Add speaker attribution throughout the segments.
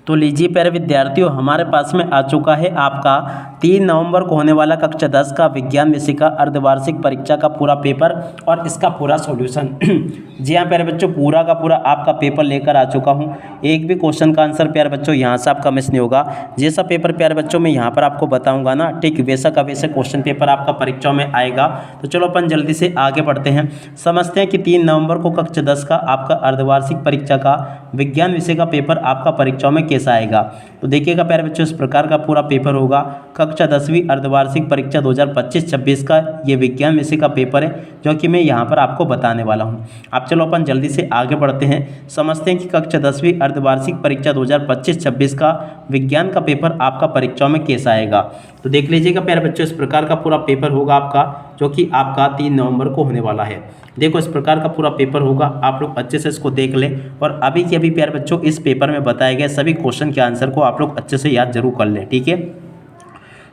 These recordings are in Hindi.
Speaker 1: तो लीजिए प्यारे विद्यार्थियों, हमारे पास में आ चुका है आपका 3 नवंबर को होने वाला कक्षा 10 का विज्ञान विषय का अर्धवार्षिक परीक्षा का पूरा पेपर और इसका पूरा सॉल्यूशन। जी हाँ प्यारे बच्चों, पूरा का पूरा आपका पेपर लेकर आ चुका हूँ। एक भी क्वेश्चन का आंसर प्यारे बच्चों यहाँ से आपका मिस नहीं होगा। जैसा पेपर प्यारे बच्चों मैं यहाँ पर आपको बताऊँगा ना, ठीक वैसा का वैसे क्वेश्चन पेपर आपका परीक्षा में आएगा। तो चलो अपन जल्दी से आगे बढ़ते हैं, समझते हैं कि 3 नवंबर को कक्षा 10 का आपका अर्धवार्षिक परीक्षा का विज्ञान विषय का पेपर आपका परीक्षा में कैसा आएगा। तो देखिएगा प्यारे बच्चों, इस प्रकार का पूरा पेपर होगा। कक्षा 10वीं अर्धवार्षिक परीक्षा 2025-26 का ये विज्ञान विषय का पेपर है, जो कि मैं यहाँ पर आपको बताने वाला हूँ। अब चलो अपन जल्दी से आगे बढ़ते हैं, समझते हैं कि कक्षा 10वीं अर्धवार्षिक परीक्षा 2025-26 का विज्ञान का पेपर आपका परीक्षा में कैसा आएगा। तो देख लीजिएगा प्यारे बच्चों, इस प्रकार का पूरा पेपर होगा आपका, जो कि आपका 3 नवंबर को होने वाला है। देखो इस प्रकार का पूरा पेपर होगा, आप लोग अच्छे से इसको देख लें और अभी के अभी प्यारे बच्चों इस पेपर में बताए गए सभी क्वेश्चन के आंसर को आप लोग अच्छे से याद जरूर कर लें, ठीक है।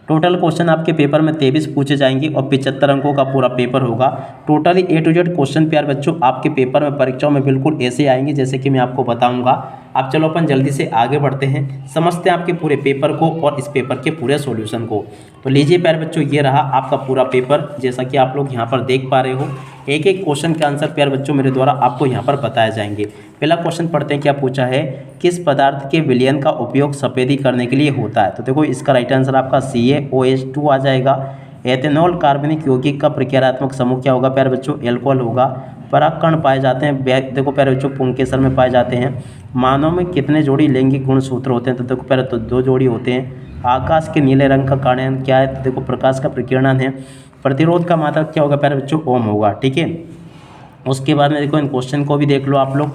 Speaker 1: टोटल क्वेश्चन आपके पेपर में 23 पूछे जाएंगे और 75 अंकों का पूरा पेपर होगा। Totally A to Z question प्यारे बच्चों आपके पेपर में परीक्षाओं में बिल्कुल ऐसे आएंगे जैसे कि मैं आपको बताऊंगा। अब चलो अपन जल्दी से आगे बढ़ते हैं, समझते हैं आपके पूरे पेपर को और इस पेपर के पूरे सॉल्यूशन को। तो लीजिए प्यारे बच्चों, ये रहा आपका पूरा पेपर, जैसा कि आप लोग यहाँ पर देख पा रहे हो। एक एक क्वेश्चन के आंसर प्यारे बच्चों मेरे द्वारा आपको यहाँ पर बताए जाएंगे। पहला क्वेश्चन पढ़ते हैं, क्या पूछा है, किस पदार्थ के विलयन का उपयोग सफेदी करने के लिए होता है। तो देखो इसका राइट आंसर आपका CaOH2 आ जाएगा। एथेनॉल कार्बनिक यौगिक का प्रक्रियात्मक समूह क्या होगा प्यारे बच्चों, एल्कोहल होगा। परागकण पाए जाते हैं, देखो प्यारे बच्चों पुंकेसर में पाए जाते हैं। मानव में कितने जोड़ी लैंगिक गुणसूत्र होते हैं, तो देखो प्यारे तो 2 जोड़ी होते हैं। आकाश के नीले रंग का कारण क्या है, तो देखो प्रकाश का प्रकीर्णन है। प्रतिरोध का मात्रक क्या होगा प्यारे बच्चों, ओम होगा, ठीक है। उसके बाद में देखो इन क्वेश्चन को भी देख लो आप लोग,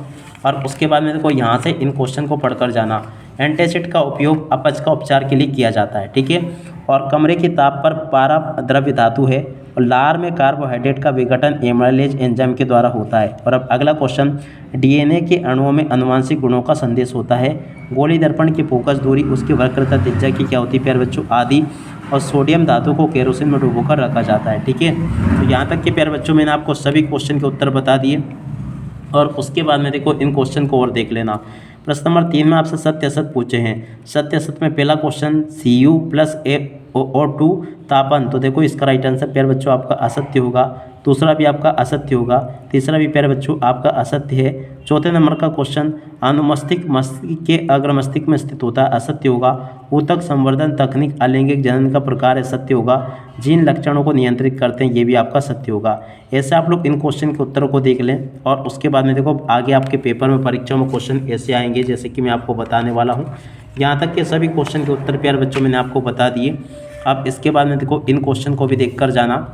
Speaker 1: और उसके बाद में देखो यहाँ से इन क्वेश्चन को पढ़कर जाना। एंटासिड का उपयोग अपच का उपचार के लिए किया जाता है, ठीक है। और कमरे के ताप पर पारा द्रव्य धातु है और लार में कार्बोहाइड्रेट का विघटन एमाइलेज एंजाइम के द्वारा होता है। और अब अगला क्वेश्चन, DNA के अणुओं में आनुवंशिक गुणों का संदेश होता है। गोली दर्पण की फोकस दूरी, उसकी वक्रता त्रिज्या की क्या होती है प्यारे बच्चों, आदि। और सोडियम धातु को केरोसिन में डुबोकर रखा जाता है, ठीक है। तो यहाँ तक के प्यारे बच्चों मैंने आपको सभी क्वेश्चन के उत्तर बता दिए और उसके बाद में देखो इन क्वेश्चन को और देख लेना। प्रश्न नंबर 3 में आपसे सत्य असत पूछे हैं। सत्य असत में पहला क्वेश्चन Cu+O2 तापन, तो देखो इसका राइट आंसर प्यारे बच्चों आपका असत्य होगा। दूसरा भी आपका असत्य होगा, तीसरा भी प्यारे बच्चों आपका असत्य है। चौथे नंबर का क्वेश्चन अनुमस्तिष्क मस्तिष्क के अग्र मस्तिष्क में स्थित होता है, असत्य होगा। ऊतक संवर्धन तकनीक अलैंगिक जनन का प्रकार है, सत्य होगा। जीन लक्षणों को नियंत्रित करते हैं, ये भी आपका सत्य होगा। ऐसे आप लोग इन क्वेश्चन के उत्तरों को देख लें और उसके बाद में देखो आगे आपके पेपर में परीक्षा में क्वेश्चन ऐसे आएंगे जैसे कि मैं आपको बताने वाला हूँ। यहाँ तक के सभी क्वेश्चन के उत्तर प्यारे बच्चों मैंने आपको बता दिए। अब इसके बाद में देखो इन क्वेश्चन को भी देख कर जाना।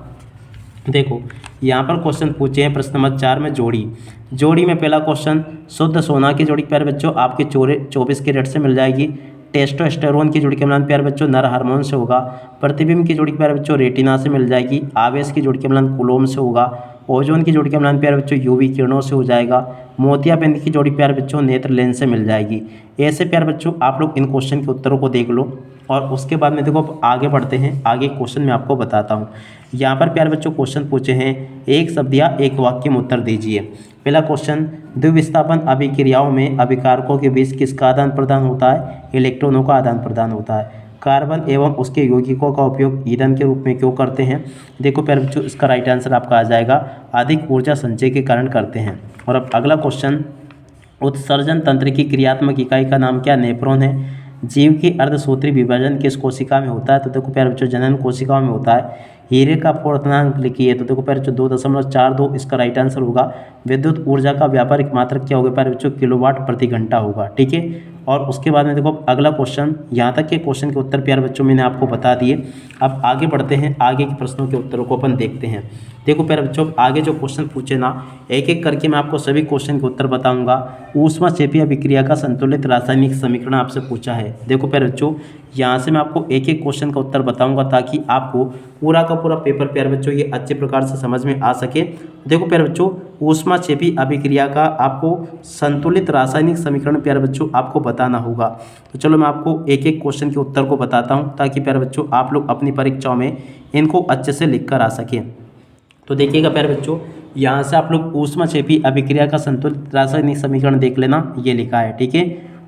Speaker 1: देखो यहाँ पर क्वेश्चन पूछे हैं प्रश्न नंबर 4 में जोड़ी में पहला क्वेश्चन, शुद्ध सोना की जोड़ी प्यारे बच्चों आपके 24 कैरेट से मिल जाएगी। टेस्टोस्टेरोन की जोड़ी का मिलान प्यारे बच्चों नर हार्मोन से होगा। प्रतिबिंब की जोड़ी प्यारे बच्चों रेटिना से मिल जाएगी। आवेश की जोड़ी का मिलान कुलोम से होगा। ओजोन की जोड़ी का मिलान प्यारे बच्चों UV किरणों से हो जाएगा। मोतियाबिंद की जोड़ी प्यारे बच्चों नेत्र लेंस से मिल जाएगी। ऐसे प्यारे बच्चों आप लोग इन क्वेश्चन के उत्तरों को देख लो और उसके बाद में देखो आगे बढ़ते हैं। आगे क्वेश्चन मैं आपको बताता हूँ। यहाँ पर प्यारे बच्चों क्वेश्चन पूछे हैं, एक शब्द या एक वाक्य में उत्तर दीजिए। पहला क्वेश्चन, द्विविस्थापन अभिक्रियाओं में अभिकारकों के बीच किसका आदान प्रदान होता है, इलेक्ट्रॉनों का आदान प्रदान होता है। कार्बन एवं उसके यौगिकों का उपयोग ईंधन के रूप में क्यों करते हैं। देखो प्यारे बच्चों इसका राइट आंसर आपका आ जाएगा, अधिक ऊर्जा संचय के कारण करते हैं। और अब अगला क्वेश्चन, उत्सर्जन तंत्र की क्रियात्मक इकाई का नाम क्या, नेफ्रॉन है। जीव की अर्धसूत्री विभाजन किस कोशिका में होता है, तो देखो प्यारे बच्चों जनन कोशिकाओं में होता है। हीरे का अपवर्तनांक लिखिए, तो देखो प्यारे बच्चों 2.42 इसका राइट आंसर होगा। विद्युत ऊर्जा का व्यापारिक मात्रक क्या होगा प्यारे बच्चों, किलोवाट प्रति घंटा होगा, ठीक है। और उसके बाद में देखो अगला क्वेश्चन, यहाँ तक के क्वेश्चन के उत्तर प्यारे बच्चों मैंने आपको बता दिए। अब आगे बढ़ते हैं, आगे के प्रश्नों के उत्तरों को अपन देखते हैं। देखो प्यारे बच्चों आगे जो क्वेश्चन पूछे ना, एक एक करके मैं आपको सभी क्वेश्चन के उत्तर बताऊंगा। ऊष्माक्षेपी अभिक्रिया का संतुलित रासायनिक समीकरण आपसे पूछा है। देखो प्यारे बच्चों यहाँ से मैं आपको एक एक क्वेश्चन का उत्तर बताऊंगा ताकि आपको पूरा का पूरा पेपर प्यारे बच्चों ये अच्छे प्रकार से समझ में आ सके। देखो प्यारे बच्चों ऊष्माक्षेपी अभिक्रिया का आपको संतुलित रासायनिक समीकरण प्यारे बच्चों आपको बताना होगा। तो चलो मैं आपको एक एक क्वेश्चन के उत्तर को बताता हूँ ताकि प्यारे बच्चों आप लोग अपनी परीक्षाओं में इनको अच्छे से लिख कर आ सकें। तो देखिएगा प्यारे बच्चों यहाँ से आप लोग ऊष्माक्षेपी अभिक्रिया का संतुलित रासायनिक समीकरण देख लेना, ये लिखा है, ठीक है।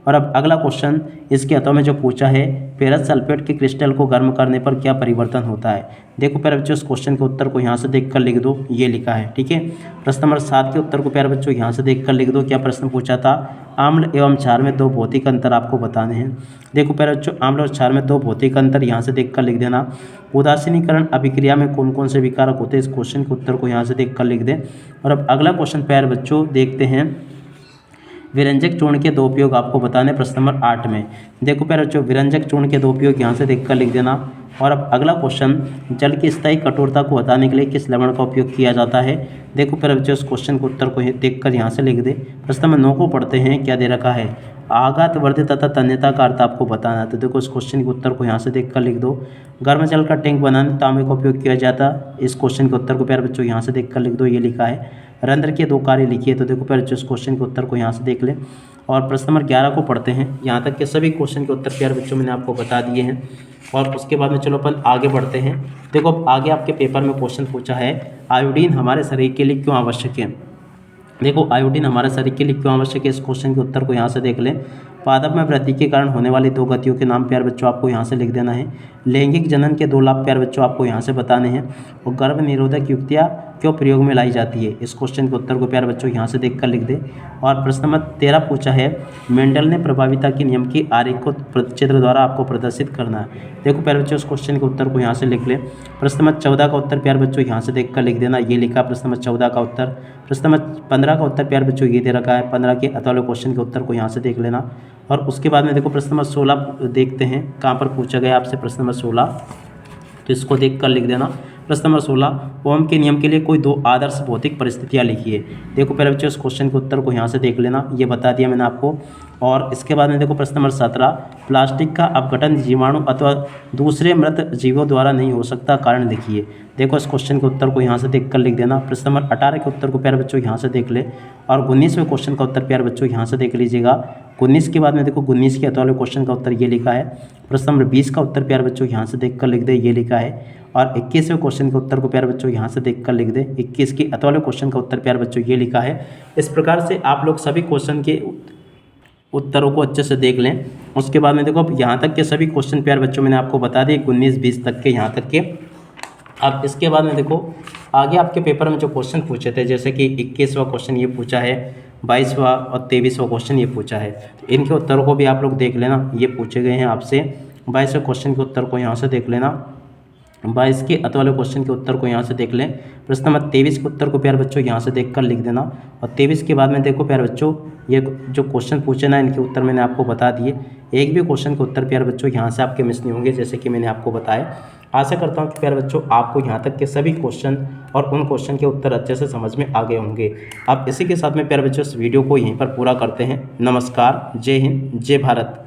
Speaker 1: और अब अगला क्वेश्चन इसके अतः में जो पूछा है, फेरस सल्फेट के क्रिस्टल को गर्म करने पर क्या परिवर्तन होता है। देखो प्यारे बच्चों, इस क्वेश्चन के उत्तर को यहाँ से देखकर लिख दो, ये लिखा है, ठीक है। प्रश्न नंबर 7 के उत्तर को प्यारे बच्चों यहाँ से देखकर लिख दो। क्या प्रश्न पूछा था, आम्ल एवं क्षार में 2 भौतिक अंतर आपको बताने हैं। देखो प्यारे बच्चों, आम्ल और क्षार में 2 भौतिक अंतर यहाँ से देखकर लिख देना। उदासीनीकरण अभिक्रिया में कौन कौन से विकारक होते हैं, इस क्वेश्चन के उत्तर को यहाँ से देखकर लिख दें। और अब अगला क्वेश्चन प्यारे बच्चों देखते हैं, विरंजक चूर्ण के 2 उपयोग आपको बताने प्रश्न नंबर 8 में। देखो प्यारे बच्चों, विरंजक चूर्ण के 2 उपयोग यहाँ से देखकर लिख देना। और अब अगला क्वेश्चन, जल की स्थायी कठोरता को हटाने के लिए किस लवण का उपयोग किया जाता है। देखो प्यारे बच्चों, इस क्वेश्चन के उत्तर को देखकर यहाँ से लिख दे। प्रश्न नंबर 9 को पढ़ते हैं, क्या दे रखा है, आघात वर्धित तथा तन्यता का अर्थ आपको बताना है। तो देखो इस क्वेश्चन के उत्तर को यहाँ से देखकर लिख दो। गर्म जल का टैंक बनाने तांबे का उपयोग किया जाता, इस क्वेश्चन के उत्तर को प्यारे बच्चों यहाँ से देखकर लिख दो, ये लिखा है। रंध्र के 2 कार्य लिखिए, तो देखो प्यारे बच्चों, इस क्वेश्चन के उत्तर को यहाँ से देख लें। और प्रश्न नंबर 11 को पढ़ते हैं। यहाँ तक के सभी क्वेश्चन के उत्तर प्यारे बच्चों मैंने आपको बता दिए हैं। और उसके बाद में चलो अपन आगे बढ़ते हैं। देखो अब आगे आपके पेपर में क्वेश्चन पूछा है, आयोडीन हमारे शरीर के लिए क्यों आवश्यक है। देखो आयोडीन हमारे शरीर के लिए क्यों आवश्यक है, इस क्वेश्चन के उत्तर को यहाँ से देख लें। पादप में वृद्धि के कारण होने वाली 2 गतियों के नाम प्यारे बच्चों आपको यहाँ से लिख देना है। लैंगिक जनन के 2 लाभ प्यारे बच्चों आपको यहाँ से बताने हैं। और गर्भ निरोधक युक्तियाँ क्यों प्रयोग में लाई जाती है, इस क्वेश्चन के उत्तर को प्यारे बच्चों यहाँ से देखकर लिख दे। और प्रश्न नंबर 13 पूछा है, मेंडल ने प्रभाविता के नियम की आरेख को चित्र द्वारा आपको प्रदर्शित करना है। देखो प्यारे बच्चों, इस क्वेश्चन के उत्तर को यहाँ से लिख ले। प्रश्न नंबर 14 का उत्तर प्यारे बच्चों यहाँ से देखकर लिख देना, ये लिखा प्रश्न नंबर 14 का उत्तर। प्रश्न नंबर 15 का उत्तर प्यारे बच्चों ये दे रखा है, 15 के अतः वाले क्वेश्चन के उत्तर को यहाँ से देख लेना। और उसके बाद में देखो प्रश्न नंबर 16 देखते हैं, कहाँ पर पूछा गया आपसे प्रश्न नंबर 16, तो इसको देख कर लिख देना। प्रश्न नंबर 16, ओम के नियम के लिए कोई 2 आदर्श भौतिक परिस्थितियाँ लिखिए। देखो पहले बच्चों, इस क्वेश्चन के उत्तर को यहाँ से देख लेना, ये बता दिया मैंने आपको। और इसके बाद में देखो प्रश्न नंबर 17, प्लास्टिक का अपघटन जीवाणु अथवा दूसरे मृत जीवों द्वारा नहीं हो सकता, कारण लिखिए। देखो इस क्वेश्चन के उत्तर को यहाँ से देख कर लिख देना। प्रश्न नंबर 18 के उत्तर को प्यारे बच्चों यहाँ से देख ले। और 19वें क्वेश्चन का उत्तर प्यारे बच्चों यहाँ से देख लीजिएगा। 19 के बाद में देखो 19 के अतः क्वेश्चन का उत्तर ये लिखा है। प्रश्न नंबर 20 का उत्तर प्यारे बच्चों यहाँ से देख कर लिख दे, ये लिखा है। और 21वें क्वेश्चन के उत्तर को प्यारे बच्चों यहाँ से देख कर लिख दे। 21 के अतः वाले क्वेश्चन का उत्तर प्यारे बच्चों ये लिखा है। इस प्रकार से आप लोग सभी क्वेश्चन के उत्तरों को अच्छे से देख लें। उसके बाद में देखो अब यहाँ तक के सभी क्वेश्चन प्यारे बच्चों मैंने आपको बता दिए, 19-20 तक के यहाँ तक के। अब इसके बाद में देखो आगे आपके पेपर में जो क्वेश्चन पूछे थे, जैसे कि 21वां क्वेश्चन ये पूछा है, 22वां और 23वां क्वेश्चन ये पूछा है, तो इनके उत्तरों को भी आप लोग देख लेना। ये पूछे गए हैं आपसे। 22वें क्वेश्चन के उत्तर को यहाँ से देख लेना। 22 के अतः वाले क्वेश्चन के उत्तर को यहाँ से देख लें। प्रश्न नंबर 23 के उत्तर को प्यारे बच्चों यहाँ से देखकर लिख देना। और 23 के बाद में देखो प्यारे बच्चों, ये जो क्वेश्चन पूछे ना, इनके उत्तर मैंने आपको बता दिए। एक भी क्वेश्चन के उत्तर प्यारे बच्चों यहाँ से आपके मिस नहीं होंगे, जैसे कि मैंने आपको बताया। आशा करता हूँ कि प्यारे बच्चों आपको यहाँ तक के सभी क्वेश्चन और उन क्वेश्चन के उत्तर अच्छे से समझ में आ गए होंगे। अब इसी के साथ में प्यारे बच्चों इस वीडियो को यहीं पर पूरा करते हैं। नमस्कार, जय हिंद, जय भारत।